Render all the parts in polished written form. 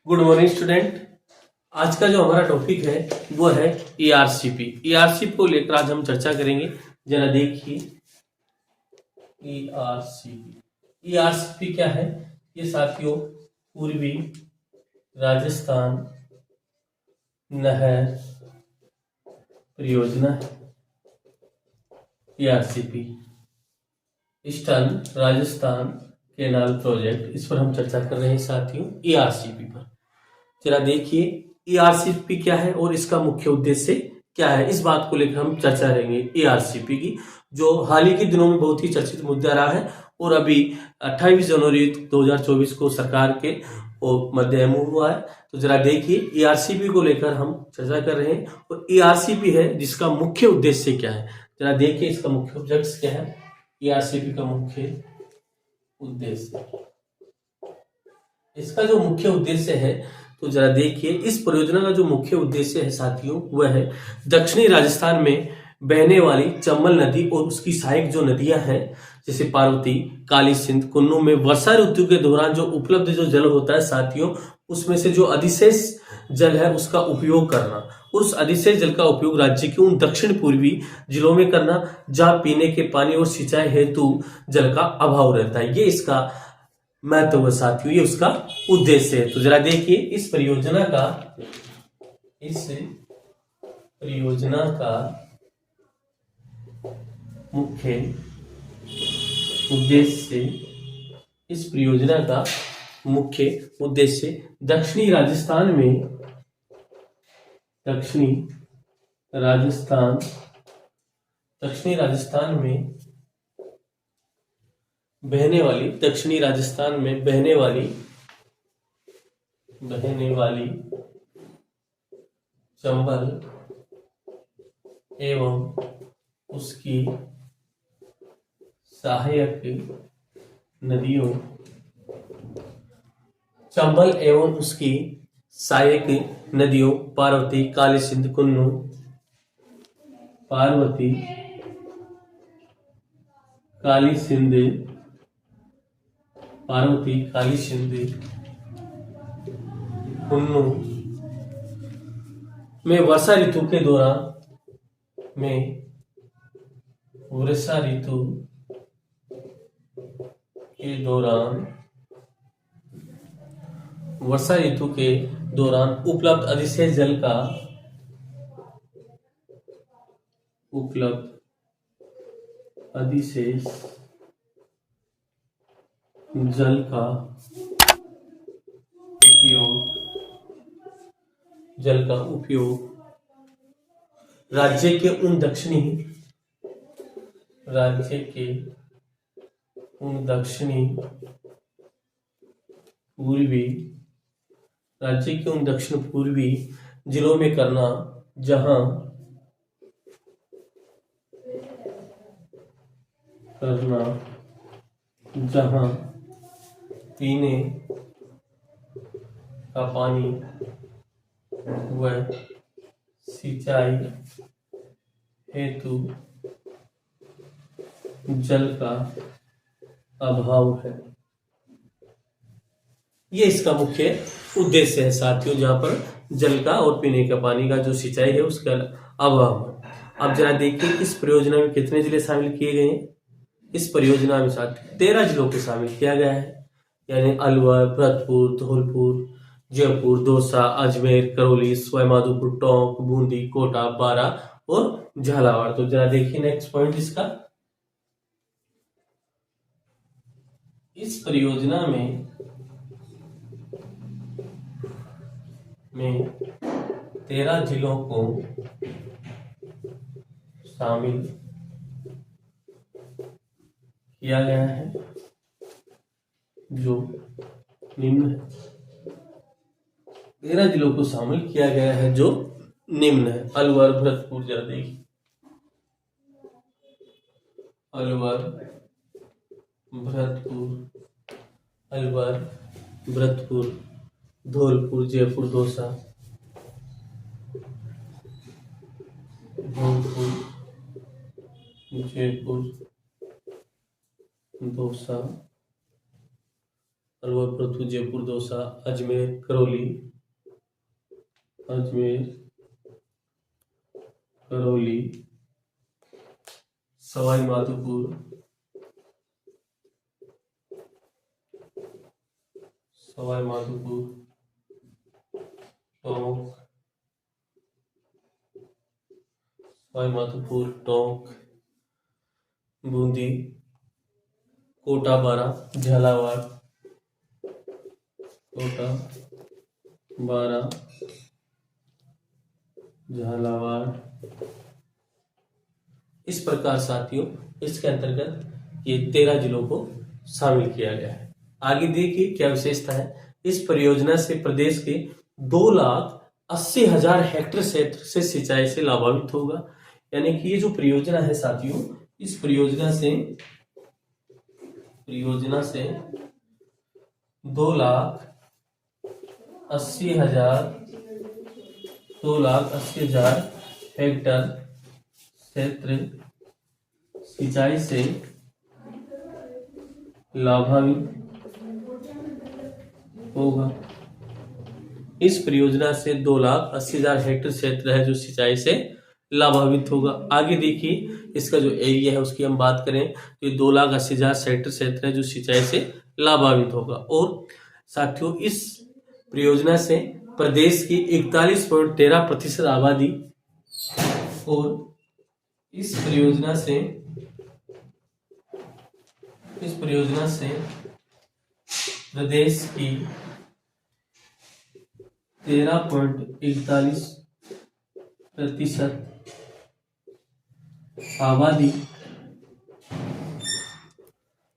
Good morning student. आज का जो हमारा टॉपिक है वो है ईआरसीपी। ईआरसीपी को लेकर आज हम चर्चा करेंगे। जरा देखिए ईआरसीपी। ईआरसीपी क्या है? ये साथियों पूर्वी राजस्थान नहर परियोजना है। ERCP eastern Rajasthan canal project, इस पर हम चर्चा कर रहे हैं साथियों ईआरसीपी पर। जरा देखिए ईआरसीपी क्या है और इसका मुख्य उद्देश्य क्या है, इस बात को लेकर हम चर्चा करेंगे। ईआरसीपी की जो हाल ही के दिनों में बहुत ही चर्चित मुद्दा रहा है और अभी 28 जनवरी 2024 को सरकार के मध्य मुंह हुआ है। तो जरा देखिए ईआरसीपी को लेकर हम चर्चा कर रहे हैं और ईआरसीपी है जिसका मुख्य उद्देश्य क्या है। जरा देखिए इसका मुख्य उद्देश्य क्या है। ईआरसीपी का मुख्य उद्देश्य, इसका जो मुख्य उद्देश्य है तो जरा देखिए इस परियोजना का जो मुख्य उद्देश्य है साथियों वह है दक्षिणी राजस्थान में बहने वाली चंबल नदी और उसकी सहायक जो नदियां हैं जैसे पार्वती, काली सिंध, कुन्नू में वर्षा ऋतु के दौरान जो उपलब्ध जो जल होता है साथियों उसमें से जो अधिशेष जल है उसका उपयोग करना और उस अधिशेष जल का उपयोग राज्य के उन दक्षिण पूर्वी जिलों में करना जहां पीने के पानी और सिंचाई हेतु जल का अभाव रहता है। ये इसका महत्व साथियों, ये उसका उद्देश्य है। तो जरा देखिए इस परियोजना का मुख्य उद्देश्य, इस परियोजना का मुख्य उद्देश्य दक्षिणी राजस्थान में बहने वाली चंबल एवं उसकी सहायक नदियों, चंबल एवं उसकी सहायक नदियों पार्वती, काली सिंध, कुन्नू, पार्वती, काली सिंध कुन्नू में वर्षा ऋतु के दौरान उपलब्ध अधिशेष जल का उपयोग राज्य के उन दक्षिणी पूर्वी जिलों में करना जहां पीने का पानी व सिंचाई हेतु जल का अभाव है। ये इसका मुख्य उद्देश्य है साथियों, जहां पर जल का और पीने का पानी का जो सिंचाई है उसका अभाव है। अब जरा देखिए इस परियोजना में कितने जिले शामिल किए गए हैं। इस परियोजना में साथ 13 जिलों को शामिल किया गया है, यानी अलवर, भरतपुर, धौलपुर, जयपुर, दौसा, अजमेर, करौली, सवाईमाधोपुर, टोंक, बूंदी, कोटा, बारा और झालावाड़। तो जरा देखिए नेक्स्ट पॉइंट इसका, इस परियोजना में 13 जिलों को शामिल किया गया है जो निम्न है। 13 जिलों को शामिल किया गया है जो निम्न है। अलवर, भरतपुर, जरा देखिए अलवर, भरतपुर, धौलपुर, जयपुर, दौसा, अलवर, भरतपुर, जयपुर, दौसा, अजमेर, करौली, अजमेर, करौली, सवाई माधोपुर, सवाई माधोपुर, टोंक, सवाई माधोपुर, टोंक, बूंदी, कोटा, बारां, झालावाड़, कोटा, बारां, झालावाड़। इस प्रकार साथियों इसके अंतर्गत ये 13 जिलों को शामिल किया गया है। आगे देखिए क्या विशेषता है। इस परियोजना से प्रदेश के 2,80,000 हेक्टेयर क्षेत्र से सिंचाई से लाभान्वित होगा। यानी कि ये जो परियोजना है साथियों, इस परियोजना से 2,80,000 हेक्टेयर क्षेत्र सिंचाई से लाभान्वित होगा। इस परियोजना से 2,80,000 हेक्टेयर क्षेत्र है जो सिंचाई से लाभान्वित होगा। आगे देखिए इसका जो एरिया है उसकी हम बात करें तो ये 2,80,000 हेक्टेयर क्षेत्र है जो सिंचाई से लाभान्वित होगा। और साथियों इस परियोजना से प्रदेश की 41.13% आबादी और इस परियोजना से प्रदेश की 13.41% आबादी,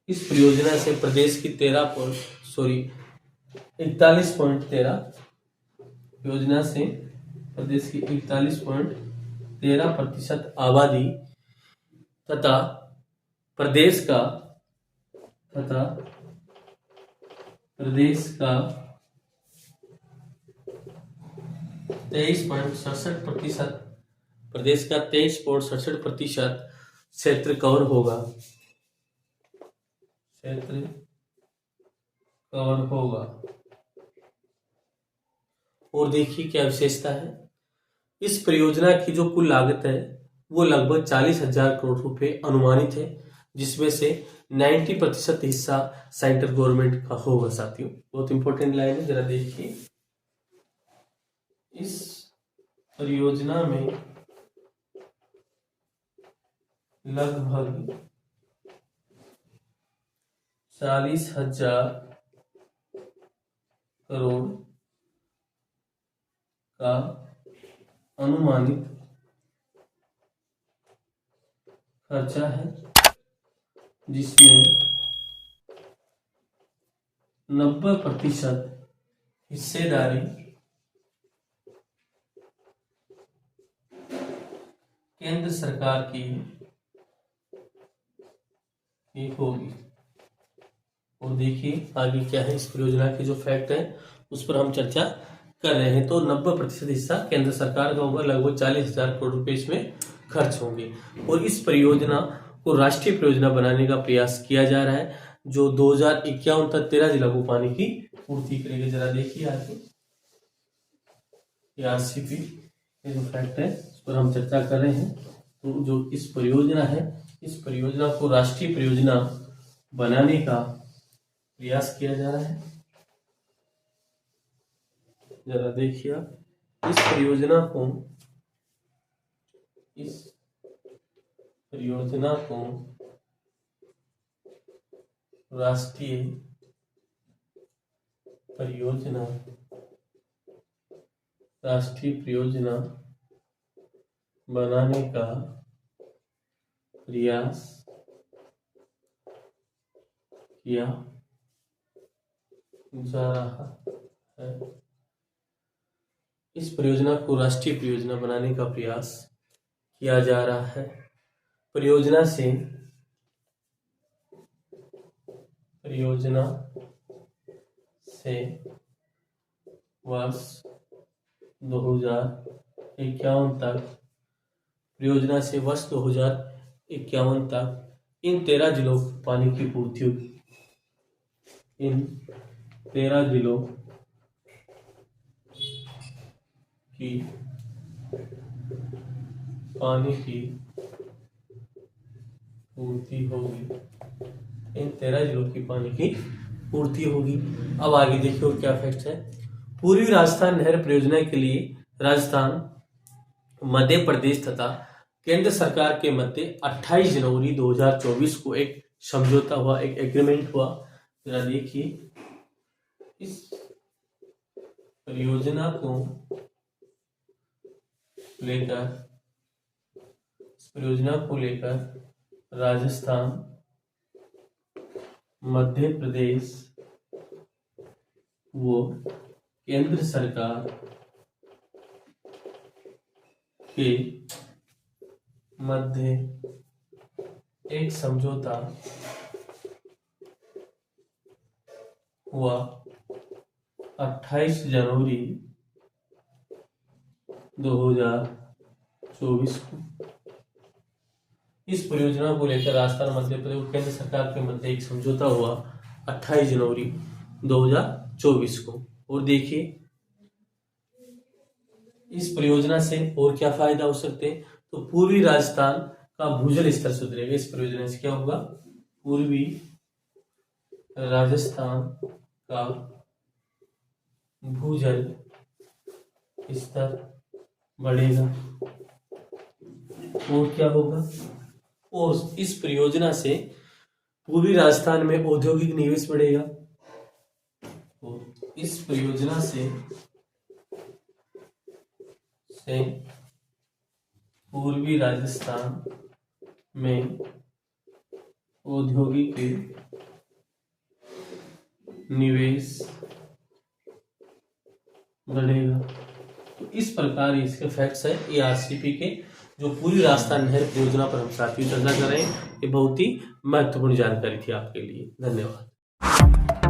इस परियोजना से प्रदेश की 41.13 योजना से प्रदेश की 41.13% आबादी तथा प्रदेश का 23.67% प्रदेश का 23.67% क्षेत्र कवर होगा। और देखिए क्या विशेषता है। इस परियोजना की जो कुल लागत है वो लगभग 40,000 करोड़ रुपए अनुमानित है, जिसमें से 90% हिस्सा सेंट्रल गवर्नमेंट का होगा। साथियों बहुत इंपॉर्टेंट लाइन है, जरा देखिए। इस परियोजना में लगभग 40,000 करोड़ का अनुमानित खर्चा है, जिसमें 90% हिस्सेदारी केंद्र सरकार की होगी। और देखिए आगे क्या है। इस परियोजना के जो फैक्ट है उस पर हम चर्चा कर रहे हैं। तो 90% हिस्सा केंद्र सरकार का होगा, लगभग 40,000 करोड़ रुपए इसमें खर्च होंगे। और इस परियोजना को राष्ट्रीय परियोजना बनाने का प्रयास किया जा रहा है, जो 2051 तक 13 जिला को पानी की पूर्ति करेगी। जरा देखिए आगे आरसीपी ये जो फैक्ट है उस पर हम चर्चा कर रहे हैं। तो जो इस परियोजना है, इस परियोजना को राष्ट्रीय परियोजना बनाने का प्रयास किया जा रहा है। जरा देखिए इस परियोजना को राष्ट्रीय परियोजना बनाने का प्रयास किया जा रहा है। इस परियोजना को राष्ट्रीय परियोजना बनाने का प्रयास किया जा रहा है। परियोजना से वर्ष 2051 तक इन 13 जिलों को पानी की पूर्ति होगी। इन 13 जिलों की पानी की पूर्ति होगी। इन 13 जिलों की पानी की पूर्ति होगी। अब आगे देखिए और क्या फैक्ट है। पूर्वी राजस्थान नहर परियोजना के लिए राजस्थान, मध्य प्रदेश तथा केंद्र सरकार के मध्य 28 जनवरी 2024 को एक समझौता हुआ, एक एग्रीमेंट हुआ। जरा देखिए, इस परियोजना को लेकर राजस्थान, मध्य प्रदेश वो केंद्र सरकार के मध्य एक समझौता हुआ 28 जनवरी 2024 को। इस परियोजना को लेकर राजस्थान, मध्य प्रदेश और केंद्र सरकार के मध्य एक समझौता हुआ 28 जनवरी 2024 को। और देखिए, इस परियोजना से और क्या फायदा हो सकते हैं, तो पूर्वी राजस्थान का भूजल स्तर सुधरेगा। इस परियोजना से क्या होगा, पूर्वी राजस्थान का भूजल स्तर बढ़ेगा। और क्या होगा, और इस परियोजना से पूर्वी राजस्थान में औद्योगिक निवेश बढ़ेगा। और इस परियोजना से पूर्वी राजस्थान में औद्योगिक निवेश बढ़ेगा। तो इस प्रकार इसके फैक्ट्स है ARCP के, जो पूरी राजस्थान नहर परियोजना पर हम साथियों चर्चा कर रहे हैं। ये बहुत ही महत्वपूर्ण जानकारी थी आपके लिए। धन्यवाद।